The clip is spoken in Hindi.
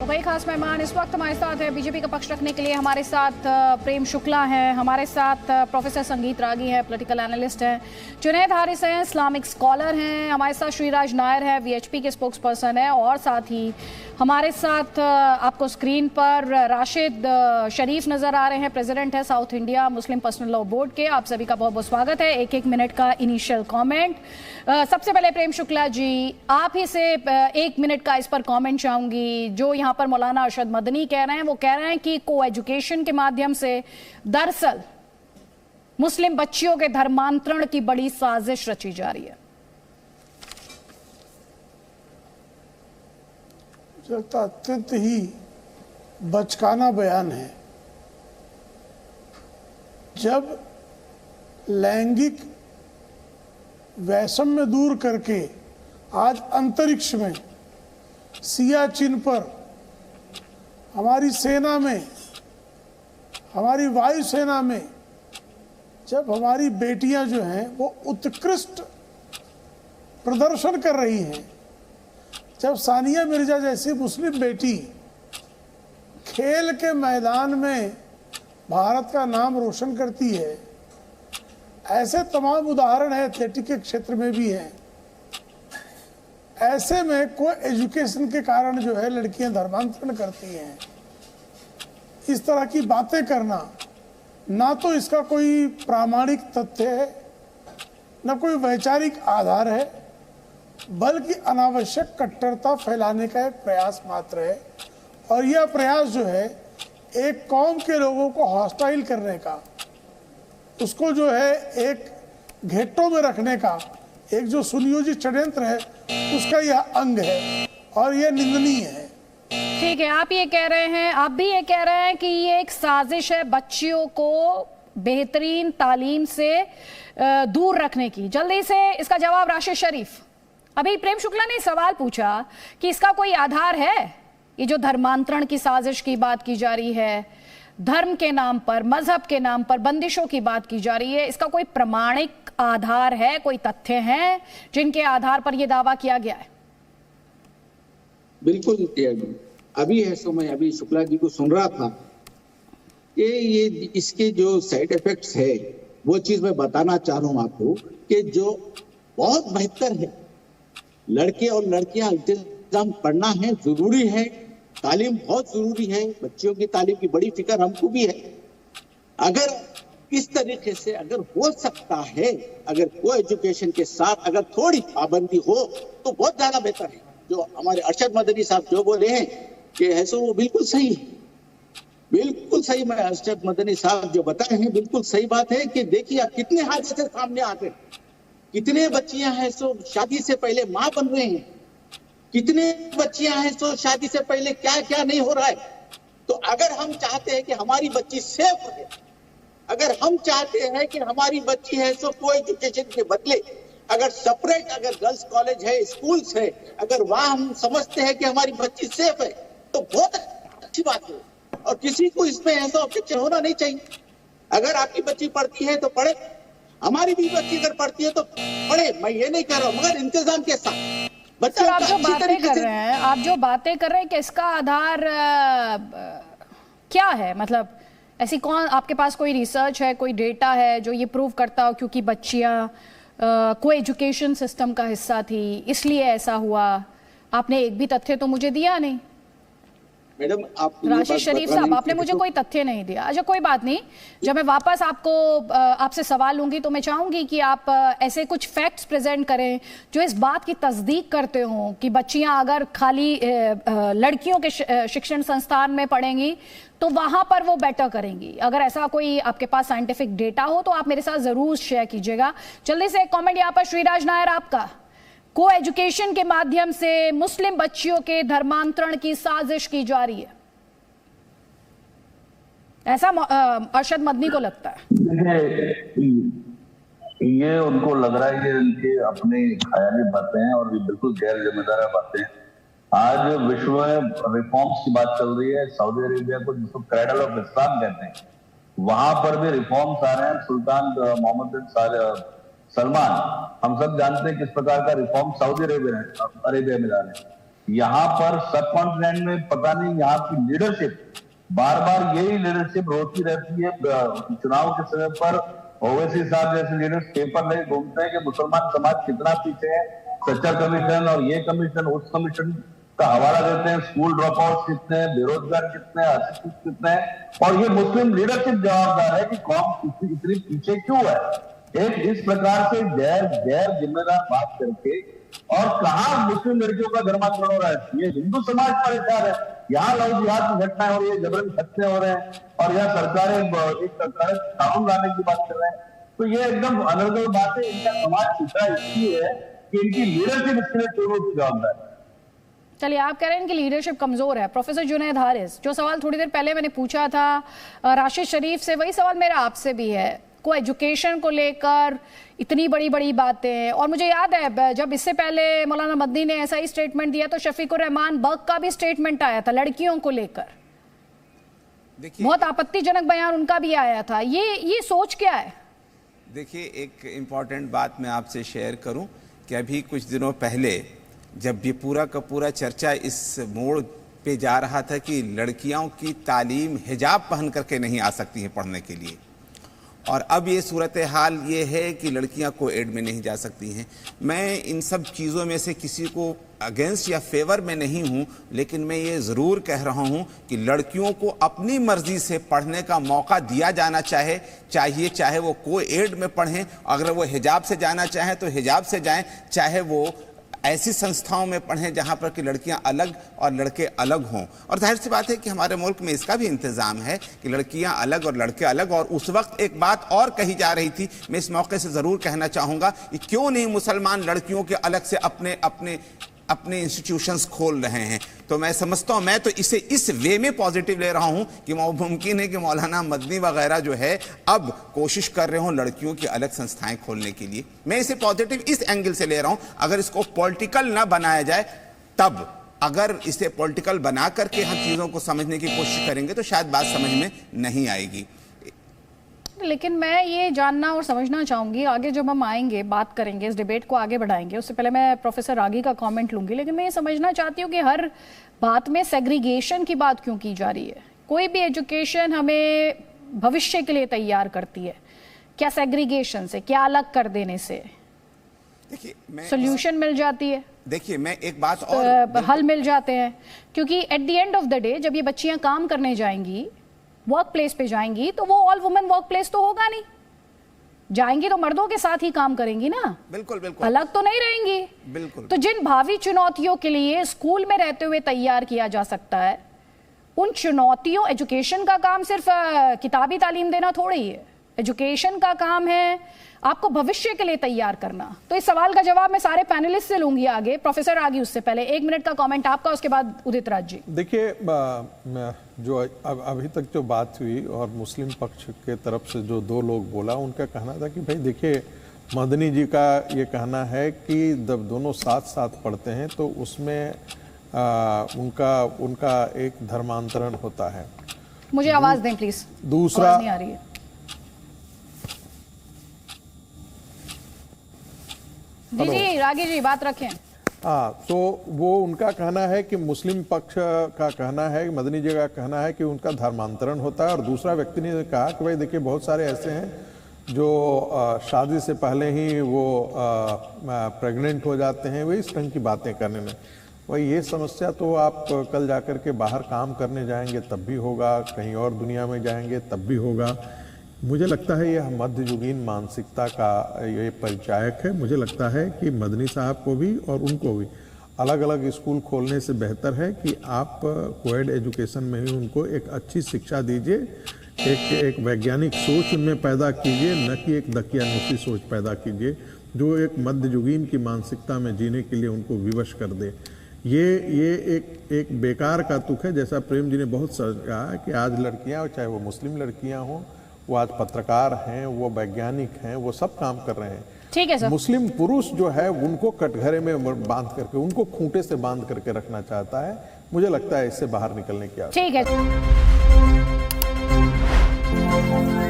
तो भाई खास मेहमान इस वक्त हमारे साथ है बीजेपी का पक्ष रखने के लिए हमारे साथ प्रेम शुक्ला हैं, हमारे साथ प्रोफेसर संगीत रागी हैं, पॉलिटिकल एनालिस्ट हैं, जुनैद हारिस हैं, इस्लामिक स्कॉलर हैं, हमारे साथ श्रीराज नायर है, वीएचपी के स्पोक्स पर्सन है, और साथ ही हमारे साथ आपको स्क्रीन पर राशिद शरीफ नजर आ रहे हैं, प्रेसिडेंट है south India Muslim personal law board के। आप सभी का बहुत बहुत स्वागत है। एक मिनट का इनिशियल कमेंट। सबसे पहले प्रेम शुक्ला जी, आप ही से 1 मिनट का इस पर कमेंट चाहूंगी। जो यहाँ पर मौलाना अरशद मदनी कह रहे हैं, वो कह रहे हैं कि को एजुकेशन के माध्यम से दरअसल मुस्लिम बच्चियों के धर्मांतरण की बड़ी साजिश रची जा रही है। लगता अत्यंत ही बचकाना बयान है। जब लैंगिक वैषम्य दूर करके आज अंतरिक्ष में सियाचिन पर हमारी सेना में, हमारी वायुसेना में जब हमारी बेटियां जो हैं वो उत्कृष्ट प्रदर्शन कर रही हैं, जब सानिया मिर्जा जैसी मुस्लिम बेटी खेल के मैदान में भारत का नाम रोशन करती है, ऐसे तमाम उदाहरण है, एथलेटिक के क्षेत्र में भी हैं। ऐसे में कोई एजुकेशन के कारण जो है लड़कियां धर्मांतरण करती हैं। इस तरह की बातें करना ना तो इसका कोई प्रामाणिक तथ्य है, ना कोई वैचारिक आधार है, बल्कि अनावश्यक कट्टरता फैलाने का एक प्रयास मात्र है। और यह प्रयास जो है एक कौम के लोगों को हॉस्टाइल करने का, उसको जो है एक घेटों में रखने का एक जो सुनियोजित षड्यंत्र है, उसका यह अंग है और यह निंदनीय है। ठीक है, आप ये कह रहे हैं, आप भी ये कह रहे हैं कि ये एक साजिश है बच्चियों को बेहतरीन तालीम से दूर रखने की। जल्दी से इसका जवाब राशिद शरीफ। अभी प्रेम शुक्ला ने सवाल पूछा कि इसका कोई आधार है? ये जो धर्मांतरण की साजिश की बात की जा रही है, धर्म के नाम पर, मजहब के नाम पर बंदिशों की बात की जा रही है, इसका कोई प्रमाणिक आधार है, कोई तथ्य हैं जिनके आधार पर यह दावा किया गया है? बिल्कुल। अभी है सो मैं अभी शुक्ला जी को सुन रहा था कि ये इसके जो साइड इफेक्ट्स है वो चीज मैं बताना चाह रहा हूं आपको कि जो बहुत बेहतर है, लड़के और लड़कियां इंतजाम पढ़ना है, जरूरी है, तालीम बहुत जरूरी है, बच्चियों की तालीम की बड़ी फिक्र हमको भी है। अगर इस तरीके से अगर हो सकता है, अगर को एजुकेशन के साथ अगर थोड़ी पाबंदी हो तो बहुत ज्यादा बेहतर है। जो हमारे अरशद मदनी साहब जो बोले हैं कि ऐसा, वो बिल्कुल सही है, बिल्कुल सही। मैं अरशद मदनी साहब जो बताए हैं बिल्कुल सही बात है कि देखिए आप कितने हादसे सामने आते हैं, कितने बच्चियां हैं सो शादी से पहले मां बन रहे हैं, कितने बच्चियां हैं सो शादी से पहले क्या क्या नहीं हो रहा है। तो अगर हम चाहते हैं कि हमारी बच्ची सेफ रहे, अगर हम चाहते हैं कि हमारी बच्ची है सो को एजुकेशन के बदले अगर सेपरेट अगर गर्ल्स कॉलेज है, स्कूल्स है, अगर वहां हम समझते हैं कि हमारी बच्ची सेफ है तो बहुत अच्छी बात है और किसी को इसमें ऐसा ऑब्जेक्शन होना नहीं चाहिए। अगर आपकी बच्ची पढ़ती है तो पढ़े, हमारी भी बच्ची अगर पढ़ती है तो पढ़े, मैं ये नहीं कर रहा हूँ, मगर इंतजाम के साथ बच्चा आप जो बातें कर रहे हैं, आप जो बातें कर रहे हैं कि इसका आधार क्या है? मतलब ऐसी कौन, आपके पास कोई रिसर्च है, कोई डेटा है जो ये प्रूव करता हो क्योंकि बच्चियां को एजुकेशन सिस्टम का हिस्सा थी इसलिए ऐसा हुआ? आपने एक भी तथ्य तो मुझे दिया नहीं। मैडम, आप राशिद शरीफ साहब, आपने मुझे कोई तथ्य नहीं दिया। अच्छा कोई बात नहीं, जब मैं वापस आपसे सवाल लूंगी तो मैं चाहूंगी कि आप ऐसे कुछ फैक्ट्स प्रेजेंट करें जो इस बात की तस्दीक करते हो कि बच्चियां अगर खाली लड़कियों के शिक्षण संस्थान में पढ़ेंगी तो वहां पर वो बेटर करेंगी। अगर ऐसा कोई आपके पास साइंटिफिक डेटा हो तो आप मेरे साथ जरूर शेयर कीजिएगा। जल्दी से एक कॉमेंट यहाँ पर श्रीराज नायर आपका। को एजुकेशन के माध्यम से मुस्लिम बच्चियों के धर्मांतरण की साजिश की जा रही है, ऐसा अरशद मदनी को लगता है। ये उनको लग रहा है कि इनके अपने ख्याली बातें हैं और ये बिल्कुल गैर जिम्मेदार बातें हैं। आज विश्व में रिफॉर्म्स की बात चल रही है। सऊदी अरेबिया को जिसको क्रैडल ऑफ इस्लाम कहते हैं, वहां पर भी रिफॉर्म्स आ रहे हैं। सुल्तान मोहम्मद बिन सलमान, हम सब जानते हैं किस प्रकार का रिफॉर्म सऊदी अरेबिया में जा रहे हैं। यहाँ पर सब कॉन्टिनेंट में पता नहीं यहाँ की लीडरशिप बार बार यही लीडरशिप रोती रहती है। चुनाव के समय पर ओवैसी साहब जैसे लीडर्स पेपर लेके घूमते हैं कि मुसलमान समाज कितना पीछे है, सच्चर कमीशन और ये कमीशन उस कमीशन का हवाला देते हैं, स्कूल ड्रॉप आउट कितने हैं, बेरोजगार कितने हैं, अशिक्षित कितने हैं, और ये मुस्लिम लीडरशिप जवाबदार है कि कौम इतनी पीछे क्यों है। एक इस प्रकार से गैर जिम्मेदार बात करके, और कहाँ मुस्लिम लड़कियों का धर्मांतरण हो रहा है, ये हिंदू समाज परेशान है। यहाँ लव जिहाद की घटनाएं हो रही है, जबरन हत्या हो रहे हैं, और यहाँ सरकारें कानून लाने की बात कर रहे हैं। तो ये एकदम अनर्गल बात है। इनका समाज पिछड़ा इसलिए है कि इनकी लीडरशिप इसके लिए पूर्व जवाबदार है। चलिए, आप कह रहे हैं कि लीडरशिप कमजोर है। प्रोफेसर जुनैद हारिस, जो सवाल थोड़ी देर पहले मैंने पूछा था राशिद शरीफ से, वही सवाल मेरा आपसे भी है। को एजुकेशन को लेकर इतनी बड़ी बड़ी बातें, और मुझे याद है जब इससे पहले मौलाना मदनी ने ऐसा ही स्टेटमेंट दिया तो शफीकुर रहमान बग का भी स्टेटमेंट आया था लड़कियों को लेकर, बहुत आपत्तिजनक बयान उनका भी आया था। ये सोच क्या है? देखिए, एक इम्पॉर्टेंट बात मैं आपसे शेयर करूं कि अभी कुछ दिनों पहले जब ये पूरा का पूरा चर्चा इस मोड़ पे जा रहा था कि लड़कियों की तालीम हिजाब पहन करके नहीं आ सकती हैं पढ़ने के लिए, और अब ये सूरत हाल ये है कि लड़कियां कोएड में नहीं जा सकती हैं। मैं इन सब चीज़ों में से किसी को अगेंस्ट या फेवर में नहीं हूं, लेकिन मैं ये ज़रूर कह रहा हूं कि लड़कियों को अपनी मर्जी से पढ़ने का मौका दिया जाना चाहिए, चाहे वो कोएड में पढ़ें। अगर वो हिजाब से जाना चाहें तो हिजाब से जाएं, चाहे वो ऐसी संस्थाओं में पढ़ें जहां पर कि लड़कियां अलग और लड़के अलग हों। और जाहिर सी बात है कि हमारे मुल्क में इसका भी इंतजाम है कि लड़कियां अलग और लड़के अलग। और उस वक्त एक बात और कही जा रही थी, मैं इस मौके से जरूर कहना चाहूंगा कि क्यों नहीं मुसलमान लड़कियों के अलग से अपने इंस्टीट्यूशंस खोल रहे हैं। तो मैं समझता हूं, मैं तो इसे इस वे में पॉजिटिव ले रहा हूं कि मुमकिन है कि मौलाना मदनी वगैरह जो है अब कोशिश कर रहे हो लड़कियों की अलग संस्थाएं खोलने के लिए। मैं इसे पॉजिटिव इस एंगल से ले रहा हूं। अगर इसको पॉलिटिकल ना बनाया जाए, तब अगर इसे पॉलिटिकल बना करके हम चीजों को समझने की कोशिश करेंगे तो शायद बात समझ में नहीं आएगी। लेकिन मैं ये जानना और समझना चाहूंगी, आगे जब हम आएंगे बात करेंगे, इस डिबेट को आगे बढ़ाएंगे, उससे पहले मैं प्रोफेसर रागी का कमेंट लूंगी, लेकिन मैं ये समझना चाहती हूँ कि हर बात में सेग्रीगेशन की बात क्यों की जा रही है? कोई भी एजुकेशन हमें भविष्य के लिए तैयार करती है, क्या सेग्रीगेशन से, क्या अलग कर देने से देखिए सोल्यूशन मिल जाती है? देखिए, मैं एक बात और हल मिल जाते हैं, क्योंकि at the end of the day जब ये बच्चियां काम करने जाएंगी, वर्क प्लेस पे जाएंगी, तो वो ऑल वुमेन वर्क प्लेस तो होगा नहीं, जाएंगी तो मर्दों के साथ ही काम करेंगी ना। बिल्कुल बिल्कुल, अलग तो नहीं रहेंगी। बिल्कुल। तो जिन भावी चुनौतियों के लिए स्कूल में रहते हुए तैयार किया जा सकता है, उन चुनौतियों, एजुकेशन का काम सिर्फ किताबी तालीम देना थोड़ी है। एजुकेशन का काम है आपको भविष्य के लिए तैयार करना। तो इस सवाल का जवाब मैं सारे पैनलिस्ट से लूंगी आगे। प्रोफेसर रागी, उससे पहले 1 मिनट का कमेंट आपका, उसके बाद उदित राज जी। देखिए, जो अभी तक जो बात हुई और मुस्लिम पक्ष के तरफ से जो 2 लोग बोला, उनका कहना था कि भाई देखिए, मदनी जी का ये कहना है कि जब दोनों साथ साथ पढ़ते हैं तो उसमें उनका एक धर्मांतरण होता है। मुझे आवाज दें प्लीज, दूसरा नहीं आ रही है। जी रागी जी, बात रखें। तो वो उनका कहना है कि मुस्लिम पक्ष का कहना है, मदनी जी का कहना है कि उनका धर्मांतरण होता है। और दूसरा व्यक्ति ने कहा कि भाई देखिए, बहुत सारे ऐसे हैं जो शादी से पहले ही वो प्रेग्नेंट हो जाते हैं, वो इस ढंग की बातें करने में। भाई ये समस्या तो आप कल जाकर के बाहर काम करने जाएंगे तब भी होगा, कहीं और दुनिया में जाएंगे तब भी होगा। मुझे लगता है यह मध्ययुगीन मानसिकता का ये परिचायक है। मुझे लगता है कि मदनी साहब को भी और उनको भी अलग अलग स्कूल खोलने से बेहतर है कि आप कोएड एजुकेशन में ही उनको एक अच्छी शिक्षा दीजिए, एक वैज्ञानिक सोच उनमें पैदा कीजिए, न कि एक दकियानुसी सोच पैदा कीजिए जो एक मध्ययुगीन की मानसिकता में जीने के लिए उनको विवश कर दे। ये एक बेकार का तुक है। जैसा प्रेम जी ने बहुत सच कहा कि आज लड़कियां, चाहे वो मुस्लिम लड़कियां हों, वो आज पत्रकार हैं, वो वैज्ञानिक हैं, वो सब काम कर रहे हैं। ठीक है सर। मुस्लिम पुरुष जो है उनको कटघरे में बांध करके, उनको खूंटे से बांध करके रखना चाहता है। मुझे लगता है इससे बाहर निकलने की आवश्यकता है। ठीक है।